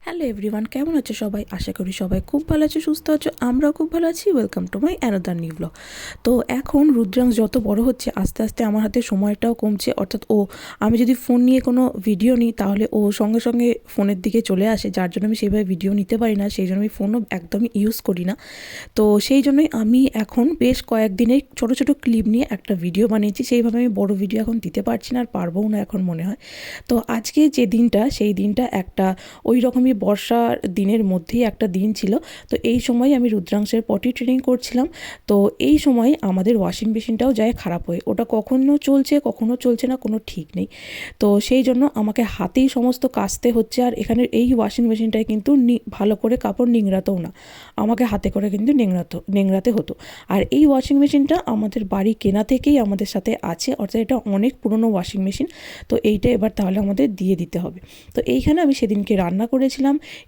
Hello everyone, কেমন আছো সবাই? আশা করি সবাই খুব ভালো আছো, সুস্থ আছো। আমরাও খুব ভালো আছি। Welcome to my another new blog. তো এখন রুদ্রাংশ যত বড় হচ্ছে আস্তে আস্তে আমার হাতে সময়টাও কমছে। অর্থাৎ আমি যদি ফোন নিয়ে কোনো ভিডিও নিই তাহলে ও সঙ্গে সঙ্গে ফোনের দিকে চলে আসে, যার জন্য আমি সেইভাবে ভিডিও নিতে পারি না। সেই জন্য আমি ফোনও একদমই ইউজ করি না। তো সেই জন্যই আমি এখন বেশ কয়েকদিনের ছোটো ছোটো ক্লিপ নিয়ে একটা ভিডিও বানিয়েছি। সেইভাবে আমি বড় ভিডিও এখন দিতে পারছি না, আর পারবও না এখন মনে হয়। তো আজকে যে দিনটা, সেই দিনটা একটা ওই রকমই বর্ষার দিনের মধ্যেই একটা দিন ছিল। তো এই সময় আমি রুদ্রাংশের পটি ট্রেনিং করছিলাম। তো এই সময় আমাদের ওয়াশিং মেশিনটাও যায় খারাপ হয়ে, ওটা কখনো চলছে কখনো চলছে না, কোনো ঠিক নেই। তো সেই জন্য আমাকে হাতেই সমস্ত কাচতে হচ্ছে। আর এখানে এই ওয়াশিং মেশিনটায় কিন্তু ভালো করে কাপড় নিংড়াতেও না, আমাকে হাতে করে কিন্তু নিংড়াতে হতো। আর এই ওয়াশিং মেশিনটা আমাদের বাড়ি কেনা থেকেই আমাদের সাথে আছে, অর্থাৎ এটা অনেক পুরনো ওয়াশিং মেশিন। তো এইটা এবার তাহলে আমাদের দিয়ে দিতে হবে। তো এইখানে আমি সেদিনকে রান্না করেছিলাম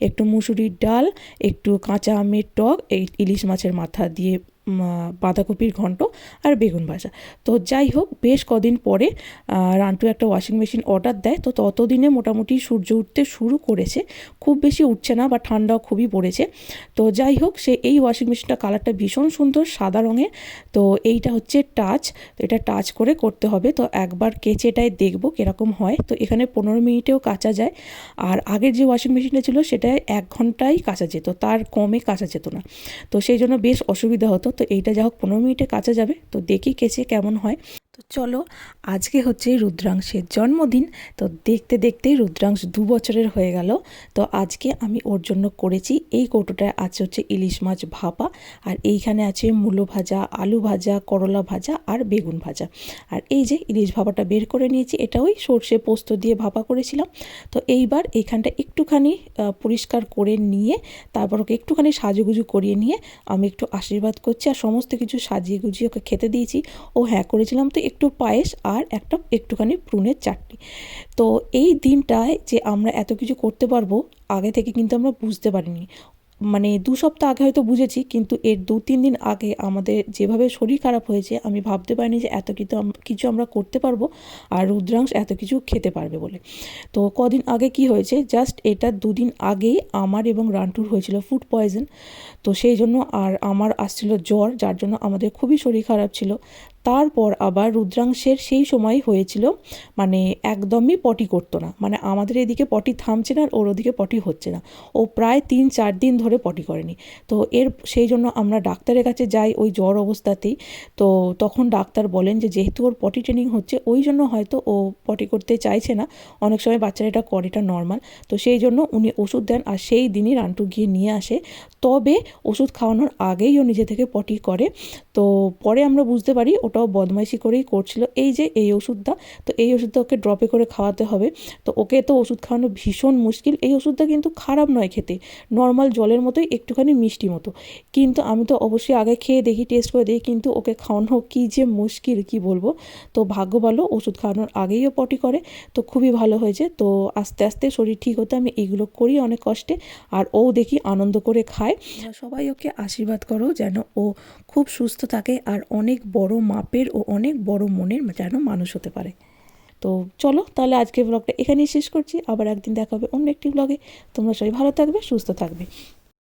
একটু মুসুরির ডাল, একটু কাঁচা আমের টক, এই ইলিশ মাছের মাথা দিয়ে বাঁধাকপির ঘন্ট আর বেগুন ভাজা। তো যাই হোক, বেশ কদিন পরে রান্টু একটা ওয়াশিং মেশিন অর্ডার দেয়। তো ততদিনে মোটামুটি সূর্য উঠতে শুরু করেছে, খুব বেশি উঠছে না বা ঠান্ডাও খুবই পড়েছে। তো যাই হোক, এই ওয়াশিং মেশিনটা কালারটা ভীষণ সুন্দর, সাদা রঙের। তো এইটা হচ্ছে টাচ, তো এটা টাচ করে করতে হবে। তো একবার কেচে এটাই দেখবো কীরকম হয়। তো এখানে 15 মিনিটেও কাচা যায়। আর আগের যে ওয়াশিং মেশিনটা ছিল সেটায় 1 ঘন্টায় কাচা যেত, তার কমে কাচা যেত না। তো সেই জন্য বেশ অসুবিধা হতো। তো এইটা যা হোক 15 মিনিটে কাচা যাবে। তো দেখি কেচে কেমন হয়। তো চলো, আজকে হচ্ছে রুদ্রাংশের জন্মদিন। তো দেখতে দেখতেই রুদ্রাংশ 2 বছরের হয়ে গেল। তো আজকে আমি ওর জন্য করেছি, এই কৌটোটায় আছে হচ্ছে ইলিশ মাছ ভাপা, আর এইখানে আছে মূলো ভাজা, আলু ভাজা, করলা ভাজা আর বেগুন ভাজা। আর এই যে ইলিশ ভাপাটা বের করে নিয়েছি, এটা ওই সর্ষে পোস্ত দিয়ে ভাপা করেছিলাম। তো এইবার এইখানটা একটুখানি পরিষ্কার করে নিয়ে তারপর ওকে একটুখানি সাজুগুজু করিয়ে নিয়ে আমি একটু আশীর্বাদ করছি, আর সমস্ত কিছু সাজিয়ে গুজিয়ে ওকে খেতে দিয়েছি। ও হ্যাঁ করেছিলাম তো একটু পায়েস আর একটুখানি প্রুনের চাটনি। তো এই দিনটায় যে আমরা এত কিছু করতে পারবো আগে থেকে কিন্তু আমরা বুঝতে পারিনি। মানে 2 সপ্তাহ আগে হয়তো বুঝেছি, কিন্তু এর 2-3 দিন আগে আমাদের যেভাবে শরীর খারাপ হয়েছে আমি ভাবতে পারিনি যে এত কিছু আমরা করতে পারবো, আর রুদ্রাংশ এত কিছু খেতে পারবে বলে। তো কদিন আগে কি হয়েছে, জাস্ট এটা 2 দিন আগেই আমার এবং রান্টুর হয়েছিল ফুড পয়জন। তো সেই জন্য আর আমার আসছিল জ্বর, যার জন্য আমাদের খুবই শরীর খারাপ ছিল। তারপর আবার রুদ্রাংশের সেই সময় হয়েছিল, মানে একদমই পটি করতো না, মানে আমাদের এদিকে পটি থামছে না আর ওর ওদিকে পটি হচ্ছে না। ও প্রায় 3-4 দিন ধরে পটি করেনি। তো সেই জন্য আমরা ডাক্তারের কাছে যাই ওই জ্বর অবস্থাতেই। তো তখন ডাক্তার বলেন যে যেহেতু ওর পটি ট্রেনিং হচ্ছে ওই জন্য হয়তো ও পটি করতে চাইছে না। অনেক সময় বাচ্চারা এটা করে, এটা নর্মাল। তো সেই জন্য উনি ওষুধ দেন, আর সেই দিনই রান্টু গিয়ে নিয়ে আসে। তবে ওষুধ খাওয়ানোর আগেই ও নিজে থেকে পটি করে। তো পরে আমরা বুঝতে পারি ওটাও বদমাইশি করেই করছিল। এই যে এই ওষুধটা, তো এই ওষুধটা ওকে ড্রপে করে খাওয়াতে হবে। তো ওকে তো ওষুধ খাওয়ানো ভীষণ মুশকিল। এই ওষুধটা কিন্তু খারাপ নয় খেতে, নর্মাল জলের মতোই, একটুখানি মিষ্টি মতো। কিন্তু আমি তো অবশ্যই আগে খেয়ে দেখি, টেস্ট করে দেখি, কিন্তু ওকে খাওয়ানো কী যে মুশকিল কি বলবো। তো ভাগ্য ভালো ওষুধ খাওয়ানোর আগেই ও পটি করে। তো খুবই ভালো হয়েছে। তো আস্তে আস্তে শরীর ঠিক হতে আমি এইগুলো করি অনেক কষ্টে, আর ও দেখি আনন্দ করে খায়। সবাই ওকে আশীর্বাদ করো যেন ও খুব সুস্থ থাকে, আর অনেক বড় মাপের ও অনেক বড় মনের যেন মানুষ হতে পারে। তো চলো তাহলে আজকের ব্লগটা এখানেই শেষ করছি, আবার একদিন দেখা হবে অন্য একটি ব্লগে। তোমরা সবাই ভালো থাকবে, সুস্থ থাকবে।